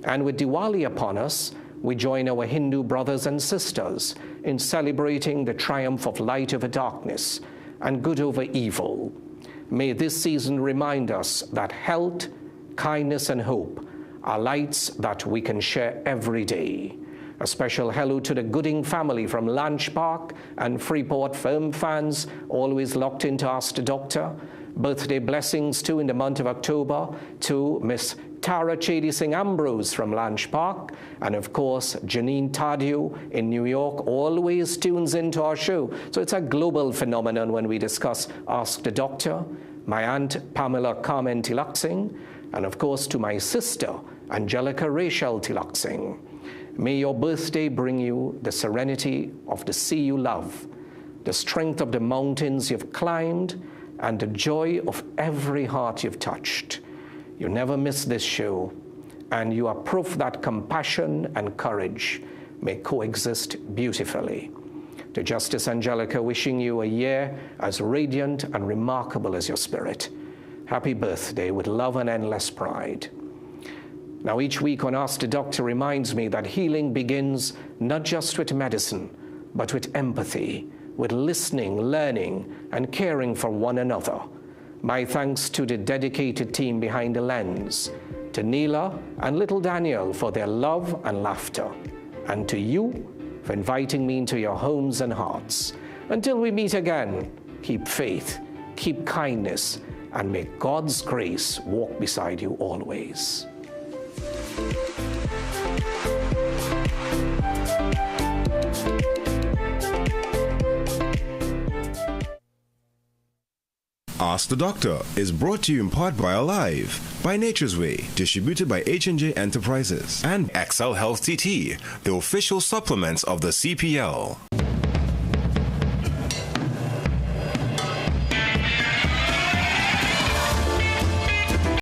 And with Diwali upon us, we join our Hindu brothers and sisters in celebrating the triumph of light over darkness and good over evil. May this season remind us that health, kindness, and hope are lights that we can share every day. A special hello to the Gooding family from Lanch Park and Freeport Firm fans, always locked into Ask the Doctor. Birthday blessings too in the month of October to Miss Tara Chedi Singh Ambrose from Lanch Park, and of course Janine Tadio in New York always tunes into our show. So it's a global phenomenon when we discuss Ask the Doctor. My aunt Pamela Carmen Tilak Singh, and of course to my sister Angelica Rachel Tilak Singh. May your birthday bring you the serenity of the sea you love, the strength of the mountains you've climbed, and the joy of every heart you've touched. You never miss this show, and you are proof that compassion and courage may coexist beautifully. To Justice Angelica, wishing you a year as radiant and remarkable as your spirit. Happy birthday with love and endless pride. Now, each week on Ask the Doctor reminds me that healing begins not just with medicine, but with empathy, with listening, learning, and caring for one another. My thanks to the dedicated team behind the lens, to Neela and little Daniel for their love and laughter, and to you for inviting me into your homes and hearts. Until we meet again, keep faith, keep kindness, and may God's grace walk beside you always. Ask the Doctor is brought to you in part by Alive, by Nature's Way, distributed by H&J Enterprises, and XL Health TT, the official supplements of the CPL.